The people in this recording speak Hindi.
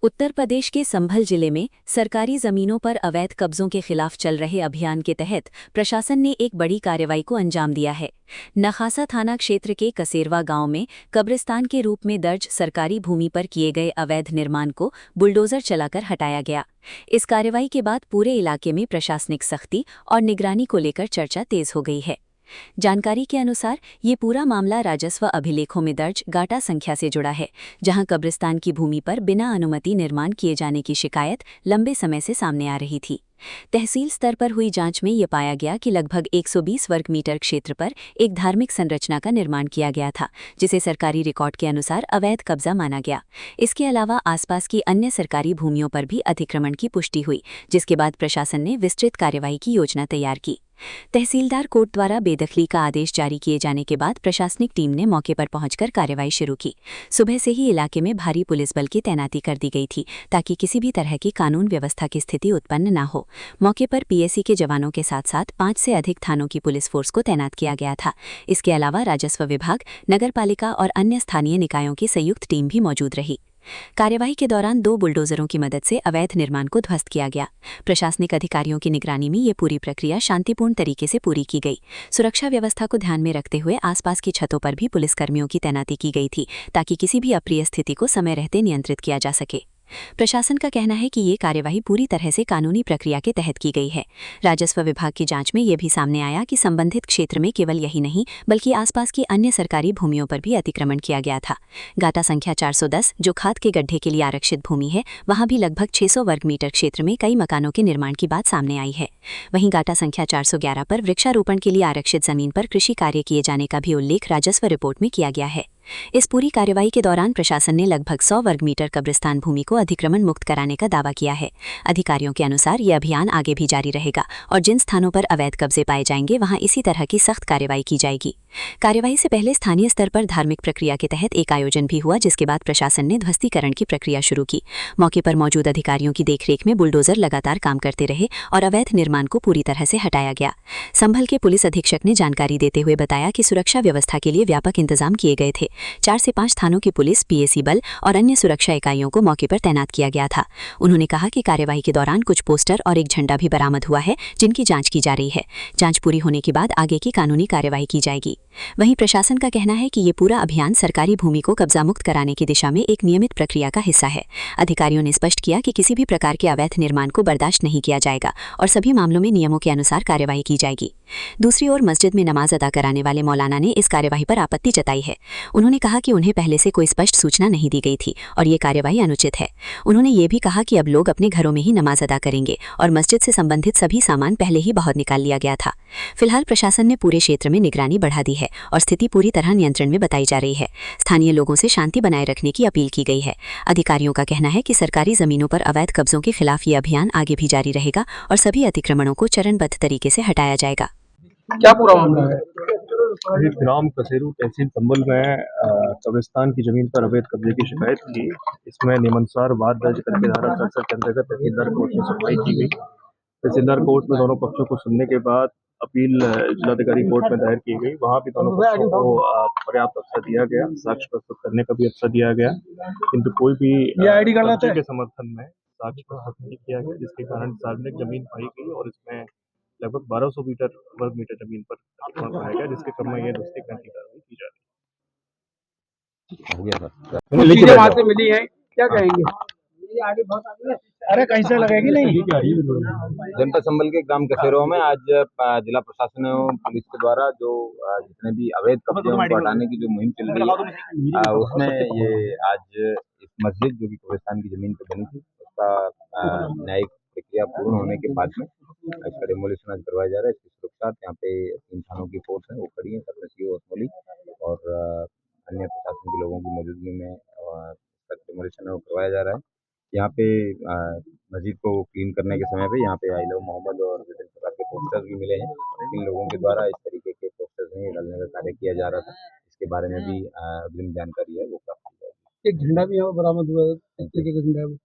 उत्तर प्रदेश के संभल जिले में सरकारी जमीनों पर अवैध कब्जों के खिलाफ चल रहे अभियान के तहत प्रशासन ने एक बड़ी कार्रवाई को अंजाम दिया है। नखासा थाना क्षेत्र के कसेरवा गांव में कब्रिस्तान के रूप में दर्ज सरकारी भूमि पर किए गए अवैध निर्माण को बुलडोजर चलाकर हटाया गया। इस कार्रवाई के बाद पूरे इलाके में प्रशासनिक सख्ती और निगरानी को लेकर चर्चा तेज हो गई है। जानकारी के अनुसार ये पूरा मामला राजस्व अभिलेखों में दर्ज गाटा संख्या से जुड़ा है, जहां कब्रिस्तान की भूमि पर बिना अनुमति निर्माण किए जाने की शिकायत लंबे समय से सामने आ रही थी। तहसील स्तर पर हुई जांच में ये पाया गया कि लगभग 120 वर्ग मीटर क्षेत्र पर एक धार्मिक संरचना का निर्माण किया गया था, जिसे सरकारी रिकॉर्ड के अनुसार अवैध कब्जा माना गया। इसके अलावा आसपास की अन्य सरकारी भूमियों पर भी अतिक्रमण की पुष्टि हुई, जिसके बाद प्रशासन ने विस्तृत कार्रवाई की योजना तैयार की। तहसीलदार कोर्ट द्वारा बेदखली का आदेश जारी किए जाने के बाद प्रशासनिक टीम ने मौके पर पहुंचकर कार्रवाई शुरू की। सुबह से ही इलाके में भारी पुलिस बल की तैनाती कर दी गई थी, ताकि किसी भी तरह की कानून व्यवस्था की स्थिति उत्पन्न न हो। मौके पर पीएसी के जवानों के साथ साथ 5 से अधिक थानों की पुलिस फोर्स को तैनात किया गया था। इसके अलावा राजस्व विभाग, नगरपालिका और अन्य स्थानीय निकायों की संयुक्त टीम भी मौजूद रही। कार्यवाही के दौरान 2 बुलडोजरों की मदद से अवैध निर्माण को ध्वस्त किया गया। प्रशासनिक अधिकारियों की निगरानी में ये पूरी प्रक्रिया शांतिपूर्ण तरीके से पूरी की गई। सुरक्षा व्यवस्था को ध्यान में रखते हुए आसपास की छतों पर भी पुलिसकर्मियों की तैनाती की गई थी, ताकि किसी भी अप्रिय स्थिति को समय रहते नियंत्रित किया जा सके। प्रशासन का कहना है कि ये कार्यवाही पूरी तरह से कानूनी प्रक्रिया के तहत की गई है। राजस्व विभाग की जांच में ये भी सामने आया कि संबंधित क्षेत्र में केवल यही नहीं, बल्कि आसपास की अन्य सरकारी भूमियों पर भी अतिक्रमण किया गया था। गाटा संख्या 410, जो खाद के गड्ढे के लिए आरक्षित भूमि है, वहां भी लगभग 600 वर्ग मीटर क्षेत्र में कई मकानों के निर्माण की बात सामने आई है। वहीं गाटा संख्या 411 पर वृक्षारोपण के लिए आरक्षित जमीन पर कृषि कार्य किए जाने का भी उल्लेख राजस्व रिपोर्ट में किया गया है। इस पूरी कार्रवाई के दौरान प्रशासन ने लगभग 100 वर्ग मीटर कब्रिस्तान भूमि को अतिक्रमण मुक्त कराने का दावा किया है। अधिकारियों के अनुसार ये अभियान आगे भी जारी रहेगा और जिन स्थानों पर अवैध कब्जे पाए जाएंगे वहां इसी तरह की सख्त कार्रवाई की जाएगी। कार्यवाही से पहले स्थानीय स्तर पर धार्मिक प्रक्रिया के तहत एक आयोजन भी हुआ, जिसके बाद प्रशासन ने ध्वस्तीकरण की प्रक्रिया शुरू की। मौके पर मौजूद अधिकारियों की देखरेख में बुलडोजर लगातार काम करते रहे और अवैध निर्माण को पूरी तरह से हटाया गया। संभल के पुलिस अधीक्षक ने जानकारी देते हुए बताया कि सुरक्षा व्यवस्था के लिए व्यापक इंतजाम किए गए थे। 4 से 5 थानों की पुलिस, पीएसी बल और अन्य सुरक्षा इकाइयों को मौके पर तैनात किया गया था। उन्होंने कहा कि कार्यवाही के दौरान कुछ पोस्टर और एक झंडा भी बरामद हुआ है, जिनकी जांच की जा रही है। जांच पूरी होने के बाद आगे की कानूनी कार्यवाही की जाएगी। वहीं प्रशासन का कहना है कि ये पूरा अभियान सरकारी भूमि को कब्जा मुक्त कराने की दिशा में एक नियमित प्रक्रिया का हिस्सा है। अधिकारियों ने स्पष्ट किया कि किसी भी प्रकार के अवैध निर्माण को बर्दाश्त नहीं किया जाएगा और सभी मामलों में नियमों के अनुसार कार्यवाही की जाएगी। दूसरी ओर मस्जिद में नमाज अदा कराने वाले मौलाना ने इस कार्यवाही पर आपत्ति जताई है। उन्होंने कहा कि उन्हें पहले से कोई स्पष्ट सूचना नहीं दी गई थी और ये कार्यवाही अनुचित है। उन्होंने ये भी कहा कि अब लोग अपने घरों में ही नमाज अदा करेंगे और मस्जिद से संबंधित सभी सामान पहले ही बाहर निकाल लिया गया था। फिलहाल प्रशासन ने पूरे क्षेत्र में निगरानी बढ़ा दी है और स्थिति पूरी तरह नियंत्रण में बताई जा रही है। स्थानीय लोगों से शांति बनाए रखने की अपील की गई है। अधिकारियों का कहना है कि सरकारी जमीनों पर अवैध कब्जों के खिलाफ ये अभियान आगे भी जारी रहेगा और सभी अतिक्रमणों को चरणबद्ध तरीके से हटाया जाएगा। क्या पूरा मामला है? ग्राम कसेरू तहसील संभल में कब्रिस्तान की जमीन पर अवैध कब्जे की शिकायत थी। इसमें नियमानुसार वाद दर्ज करके धारा 67 के अंतर्गत तहसीलदार कोर्ट में सुनवाई की गई। तहसीलदार कोर्ट में दोनों पक्षों को सुनने के बाद अपील जिलाधिकारी कोर्ट में दायर की गई। वहां भी दोनों पक्षों को पर्याप्त अवसर दिया गया, साक्ष्य प्रस्तुत करने का भी अवसर दिया गया, किंतु कोई भी कब्जे के समर्थन में साक्ष्य प्रस्तुत नहीं किया गया, जिसके कारण सार्वजनिक जमीन पाई गई और इसमें लगभग 1200 वर्ग मीटर जमीन पर अतिक्रमण पाया गया, जिसके क्रम में यह ध्वस्तीकरण की कार्रवाई की जा रही है। चीजें वहां से मिली है, क्या कहेंगे? अरे कैसे लगेगी नहीं? जनपद संभल के ग्राम कसेरो में आज जिला प्रशासन एवं पुलिस के द्वारा जो जितने भी अवैध कब्जे को हटाने की जो मुहिम चल रही है, उसमें ये आज इस मस्जिद जो कि कब्रिस्तान की जमीन पर बनी थी, उसका न्यायिक प्रक्रिया पूर्ण होने के बाद में इसका डेमोलिशन आज करवाया जा रहा है। इसकी सुरक्षा यहाँ पे 3 थानों की फोर्स है, वो खड़ी है, सरकसियो असमोली और अन्य प्रशासन के लोगों की मौजूदगी में इसका डेमोलिशन है वो करवाया जा रहा है। यहाँ पे मस्जिद को क्लीन करने के समय पे यहाँ पे आई लव मोहम्मद और विभिन्न प्रकार के पोस्टर्स भी मिले हैं। इन लोगों के द्वारा इस तरीके के पोस्टर्स नहीं डालने का कार्य किया जा रहा था। इसके बारे में भी अग्रिम जानकारी है वो प्राप्त की जाएगी। एक झंडा भी यहाँ बरामद हुआ है, किस तरीके का झंडा है वो?